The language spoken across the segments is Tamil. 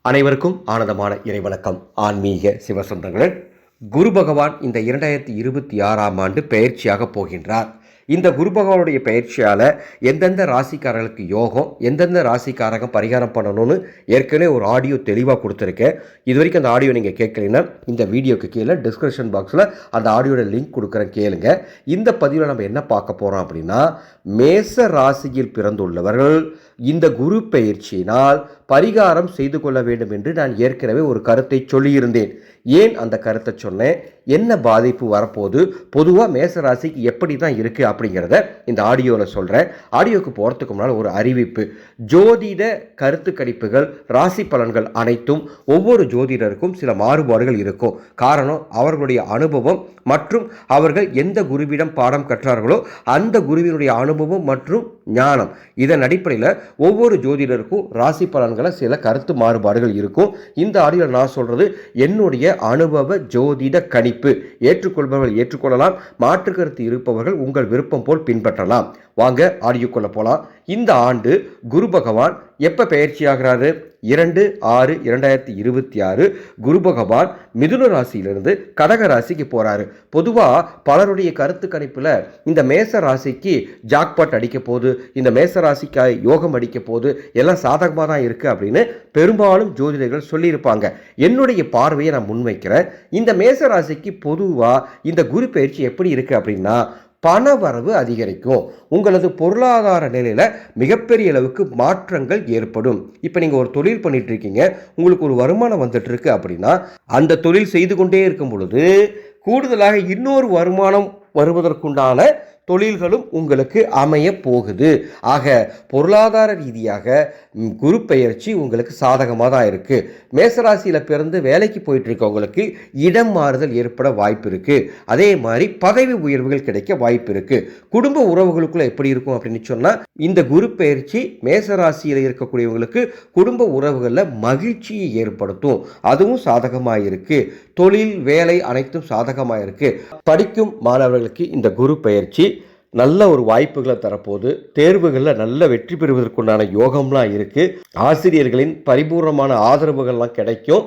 அனைவருக்கும் ஆனந்தமான இறைவணக்கம். ஆன்மீக சிவசொந்தங்களே, குரு பகவான் இந்த 2026ஆம் ஆண்டு பயிற்சியாக போகின்றார். இந்த குரு பகவானுடைய பயிற்சியால் எந்தெந்த ராசிக்காரர்களுக்கு யோகம், எந்தெந்த ராசிக்காரங்க பரிகாரம் பண்ணணும்னு ஏற்கனவே ஒரு ஆடியோ தெளிவாக கொடுத்துருக்கேன். இது வரைக்கும் அந்த ஆடியோ நீங்கள் கேட்கலைன்னா இந்த வீடியோக்கு கீழே டிஸ்கிரிப்ஷன் பாக்ஸில் அந்த ஆடியோட லிங்க் கொடுக்குறேன், கேளுங்க. இந்த பதிவில் நம்ம என்ன பார்க்க போகிறோம் அப்படின்னா, மேச ராசியில் பிறந்துள்ளவர்கள் இந்த குரு பயிற்சியினால் பரிகாரம் செய்து கொள்ள வேண்டும் என்று நான் ஏற்கனவே ஒரு கருத்தை சொல்லியிருந்தேன். ஏன் அந்த கருத்தை சொன்னேன், என்ன பாதிப்பு வரப்போகுது, பொதுவாக மேசராசிக்கு எப்படி தான் இருக்குது அப்படிங்கிறத இந்த ஆடியோவில் சொல்கிறேன். ஆடியோவுக்கு போகிறதுக்கு முன்னால் ஒரு அறிவிப்பு. ஜோதிட கருத்து கணிப்புகள், ராசி பலன்கள் அனைத்தும் ஒவ்வொரு ஜோதிடருக்கும் சில மாறுபாடுகள் இருக்கும். காரணம், அவர்களுடைய அனுபவம் மற்றும் அவர்கள் எந்த குருவிடம் பாடம் கற்றார்களோ அந்த குருவினுடைய அனுபவம் மற்றும் ஞானம், இதன் அடிப்படையில் ஒவ்வொரு ஜோதிடருக்கும் ராசி பலன்களை சில கருத்து மாறுபாடுகள் இருக்கும். இந்த ஆடியோவில் நான் சொல்கிறது என்னுடைய அனுபவ ஜோதிட கணிப்பு. ஏற்றுக்கொள்பவர்கள் ஏற்றுக்கொள்ளலாம், மாற்று கருத்து இருப்பவர்கள் உங்கள் விருப்பம் போல் பின்பற்றலாம். வாங்க ஆடியோக்குள்ள போகலாம். இந்த ஆண்டு குரு பகவான் எப்போ பயிற்சியாகிறாரு? 2/6/2026 குரு பகவான் மிதுன ராசியிலிருந்து கடக ராசிக்கு போகிறாரு. பொதுவாக பலருடைய கருத்து கணிப்பில் இந்த மேச ராசிக்கு ஜாக்பாட் அடிக்க போகுது, இந்த மேச ராசிக்கு யோகம் அடிக்க போகுது, எல்லாம் சாதகமாக தான் இருக்குது அப்படின்னு பெரும்பாலும் ஜோதிடர்கள் சொல்லியிருப்பாங்க. என்னுடைய பார்வையை நான் முன்வைக்கிறேன். இந்த மேச ராசிக்கு பொதுவாக இந்த குரு பயிற்சி எப்படி இருக்குது அப்படின்னா, பண வரவு அதிகரிக்கும். உங்களது பொருளாதார நிலையில் மிகப்பெரிய அளவுக்கு மாற்றங்கள் ஏற்படும். இப்போ நீங்கள் ஒரு தொழில் பண்ணிட்டு இருக்கீங்க, உங்களுக்கு ஒரு வருமானம் வந்துட்டு இருக்கு அப்படின்னா, அந்த தொழில் செய்து கொண்டே இருக்கும் பொழுது கூடுதலாக இன்னொரு வருமானம் வருவதற்குண்டான தொழில்களும் உங்களுக்கு அமைய போகுது. ஆக பொருளாதார ரீதியாக குரு பெயர்ச்சி உங்களுக்கு சாதகமாக தான் இருக்குது. மேசராசியில் பிறந்து வேலைக்கு போயிட்டு இருக்கவங்களுக்கு இடம் மாறுதல் ஏற்பட வாய்ப்பு இருக்குது. அதே மாதிரி பதவி உயர்வுகள் கிடைக்க வாய்ப்பு இருக்குது. குடும்ப உறவுகளுக்குள்ள எப்படி இருக்கும் அப்படின்னு சொன்னால், இந்த குரு பெயர்ச்சி மேசராசியில் இருக்கக்கூடியவங்களுக்கு குடும்ப உறவுகளில் மகிழ்ச்சியை ஏற்படுத்தும். அதுவும் சாதகமாக இருக்குது. தொழில் வேலை அனைத்தும் சாதகமாக இருக்குது. படிக்கும் மாணவர்களுக்கு இந்த குரு பெயர்ச்சி நல்ல ஒரு வாய்ப்புகளை தரப்போது. தேர்வுகளில் நல்ல வெற்றி பெறுவதற்குண்டான யோகம்லாம் இருக்குது. ஆசிரியர்களின் பரிபூர்ணமான ஆதரவுகள்லாம் கிடைக்கும்.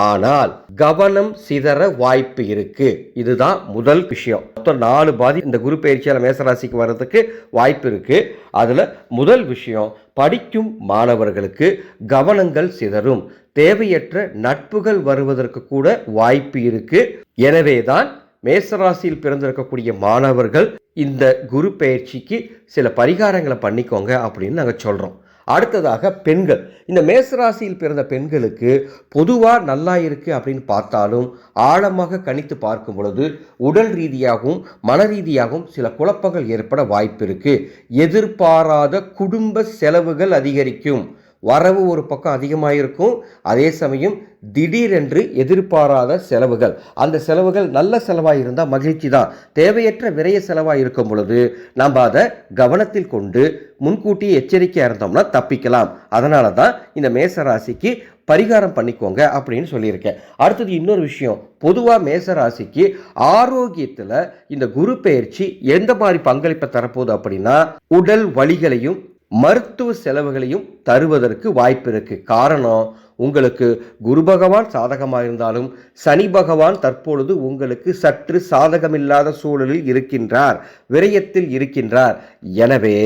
ஆனால் கவனம் சிதற வாய்ப்பு இருக்கு. இதுதான் முதல் விஷயம். மொத்தம் 4 பாதி இந்த குரு பயிற்சியால் மேசராசிக்கு வர்றதுக்கு வாய்ப்பு இருக்கு. அதுல முதல் விஷயம், படிக்கும் மாணவர்களுக்கு கவனங்கள் சிதறும். தேவையற்ற நட்புகள் வருவதற்கு கூட வாய்ப்பு இருக்கு. எனவேதான் மேசராசியில் பிறந்திருக்கக்கூடிய மாணவர்கள் இந்த குரு பயிற்சிக்கு சில பரிகாரங்களை பண்ணிக்கோங்க அப்படின்னு நாங்கள் சொல்கிறோம். அடுத்ததாக பெண்கள். இந்த மேசராசியில் பிறந்த பெண்களுக்கு பொதுவாக நல்லா இருக்குது அப்படின்னு பார்த்தாலும் ஆழமாக கணித்து பார்க்கும் பொழுது உடல் ரீதியாகவும் மன ரீதியாகவும் சில குழப்பங்கள் ஏற்பட வாய்ப்பு இருக்குது. எதிர்பாராத குடும்ப செலவுகள் அதிகரிக்கும். வரவு ஒரு பக்கம் அதிகமாக இருக்கும், அதே சமயம் திடீரென்று எதிர்பாராத செலவுகள். அந்த செலவுகள் நல்ல செலவாக இருந்தால் மகிழ்ச்சி தான். தேவையற்ற விரைய செலவாக இருக்கும் பொழுது நம்ம அதை கவனத்தில் கொண்டு முன்கூட்டியே எச்சரிக்கையாக இருந்தோம்னா தப்பிக்கலாம். அதனால தான் இந்த மேசராசிக்கு பரிகாரம் பண்ணிக்கோங்க அப்படின்னு சொல்லியிருக்கேன். அடுத்தது இன்னொரு விஷயம், பொதுவாக மேசராசிக்கு ஆரோக்கியத்தில் இந்த குரு பயிற்சி எந்த மாதிரி பங்களிப்பை தரப்போகுது அப்படின்னா, உடல் வலிகளையும் மருத்துவ செலவுகளையும் தருவதற்கு வாய்ப்பு இருக்கு. காரணம், உங்களுக்கு குரு பகவான் சாதகமாக இருந்தாலும் சனி பகவான் தற்பொழுது உங்களுக்கு சற்று சாதகமில்லாத சூழலில் இருக்கின்றார், விரயத்தில் இருக்கின்றார். எனவே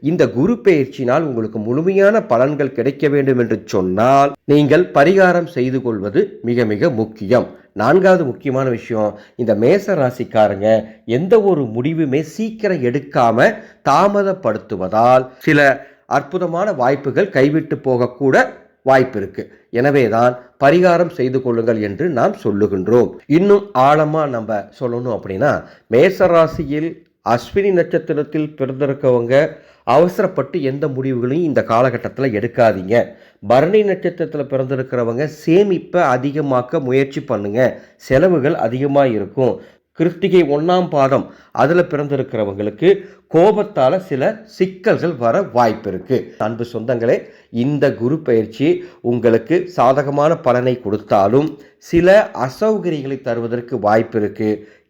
இந்த குரு பயிற்சினால் உங்களுக்கு முழுமையான பலன்கள் கிடைக்க வேண்டும் என்று சொன்னால் நீங்கள் பரிகாரம் செய்து கொள்வது மிக மிக முக்கியம். 4வது முக்கியமான விஷயம், இந்த மேச ராசிக்காரங்க எந்த ஒரு முடிவுமே சீக்கிரம் எடுக்காம தாமதப்படுத்துவதால் சில அற்புதமான வாய்ப்புகள் கைவிட்டு போகக்கூட வாய்ப்பு இருக்கு. எனவேதான் பரிகாரம் செய்து கொள்ளுங்கள் என்று நாம் சொல்லுகின்றோம். இன்னும் ஆழமா நம்ம சொல்லணும் அப்படின்னா, மேசராசியில் அஸ்வினி நட்சத்திரத்தில் பிறந்திருக்கவங்க அவசரப்பட்டு எந்த முடிவுகளையும் இந்த காலகட்டத்தில் எடுக்காதீங்க. பரணி நட்சத்திரத்தில் பிறந்திருக்கிறவங்க சேமிப்பை அதிகமாக்க முயற்சி பண்ணுங்க. செலவுகள் அதிகமாக இருக்கும். கிருத்திகை 1ஆம் பாதம் அதில் பிறந்திருக்கிறவங்களுக்கு கோபத்தால் சில சிக்கல்கள் வர வாய்ப்பு இருக்கு. அன்பு சொந்தங்களே, இந்த குரு பயிற்சி உங்களுக்கு சாதகமான பலனை கொடுத்தாலும் சில அசௌகரியங்களை தருவதற்கு வாய்ப்பு இருக்கு.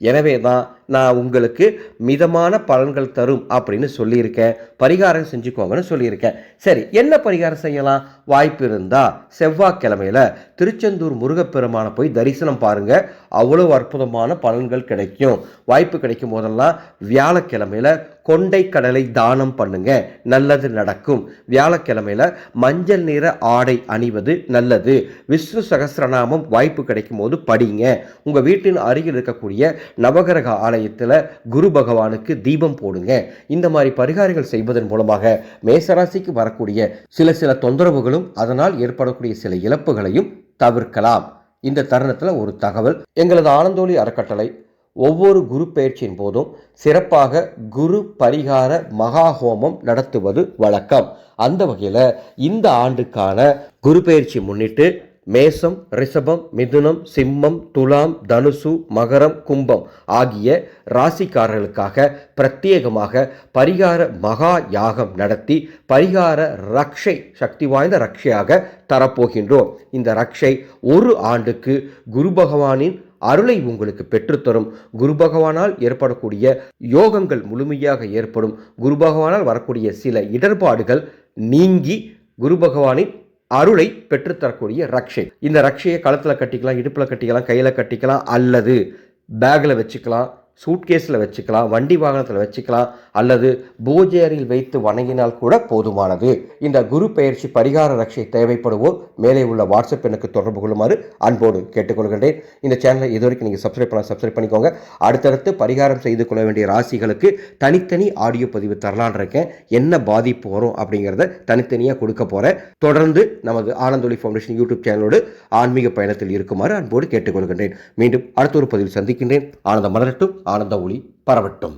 எனவே தான் நான் உங்களுக்கு மிதமான பலன்கள் தரும் அப்படின்னு சொல்லியிருக்கேன். பரிகாரம் செஞ்சுக்கோங்கன்னு சொல்லியிருக்கேன். சரி, என்ன பரிகாரம் செய்யலாம்? வாய்ப்பு இருந்தால் செவ்வாய்க்கிழமையில் திருச்செந்தூர் முருகப்பெருமானை போய் தரிசனம் பாருங்க. அவ்வளோ அற்புதமான பலன்கள் கிடைக்கும். வாய்ப்பு கிடைக்கும் போதெல்லாம் வியாழக்கிழமையில் கொண்டை கடலை தானம் பண்ணுங்க, நல்லது நடக்கும். வியாழக்கிழமையில் மஞ்சள் நிற ஆடை அணிவது நல்லது. விஷ்ணு சகஸ்ரநாமம் வாய்ப்பு கிடைக்கும் போது படிங்க. உங்கள் வீட்டின் அருகில் இருக்கக்கூடிய நவகிரக ஆலயத்தில் குரு பகவானுக்கு தீபம் போடுங்க. இந்த மாதிரி பரிகாரங்கள் செய்வதன் மூலமாக மேசராசிக்கு வரக்கூடிய சில தொந்தரவுகளும் அதனால் ஏற்படக்கூடிய சில இழப்புகளையும் தவிர்க்கலாம். இந்த தருணத்தில் ஒரு தகவல், எங்களது ஆனந்தோலி அறக்கட்டளை ஒவ்வொரு குரு பயிற்சியின் போதும் சிறப்பாக குரு பரிகார மகா ஹோமம் நடத்துவது வழக்கம். அந்த வகையில் இந்த ஆண்டுக்கான குரு பயிற்சி முன்னிட்டு மேசம், ரிஷபம், மிதுனம், சிம்மம், துலாம், தனுசு, மகரம், கும்பம் ஆகிய ராசிக்காரர்களுக்காக பிரத்யேகமாக பரிகார மகா யாகம் நடத்தி பரிகார ரக்ஷை, சக்தி வாய்ந்த ரக்ஷையாக தரப்போகின்றோம். இந்த ரக்ஷை ஒரு ஆண்டுக்கு குரு பகவானின் அருளை உங்களுக்கு பெற்றுத்தரும். குரு பகவானால் ஏற்படக்கூடிய யோகங்கள் முழுமையாக ஏற்படும். குரு பகவானால் வரக்கூடிய சில இடர்பாடுகள் நீங்கி குரு பகவானின் அருளை பெற்றுத்தரக்கூடிய ரக்ஷை. இந்த ரக்ஷையை கழுத்தில் கட்டிக்கலாம், இடுப்பில் கட்டிக்கலாம், கையில் கட்டிக்கலாம், அல்லது பேக்கில் வச்சுக்கலாம், சூட்கேஸில் வச்சுக்கலாம், வண்டி வாகனத்தில் வச்சுக்கலாம், அல்லது பூஜை அறையில் வைத்து வணங்கினால் கூட போதுமானது. இந்த குரு பயிற்சி பரிகார ரக்ஷை தேவைப்படுவோர் மேலே உள்ள வாட்ஸ்அப் எனக்கு தொடர்பு கொள்ளுமாறு அன்போடு கேட்டுக்கொள்கின்றேன். இந்த சேனலை இதுவரைக்கும் நீங்கள் சப்ஸ்கிரைப் பண்ணிக்கோங்க. அடுத்தடுத்து பரிகாரம் செய்து கொள்ள வேண்டிய ராசிகளுக்கு தனித்தனி ஆடியோ பதிவு தரலான் இருக்கேன். என்ன பாதிப்பு வரும் அப்படிங்கிறத தனித்தனியாக கொடுக்க போகிறேன். தொடர்ந்து நமது ஆனந்தொலி ஃபவுண்டேஷன் யூடியூப் சேனலோடு ஆன்மீக பயணத்தில் இருக்குமாறு அன்போடு கேட்டுக்கொள்கின்றேன். மீண்டும் அடுத்த ஒரு பதிவில் சந்திக்கின்றேன். ஆனந்தம் மலரட்டும், ஆனந்த ஒளி பரவட்டும்.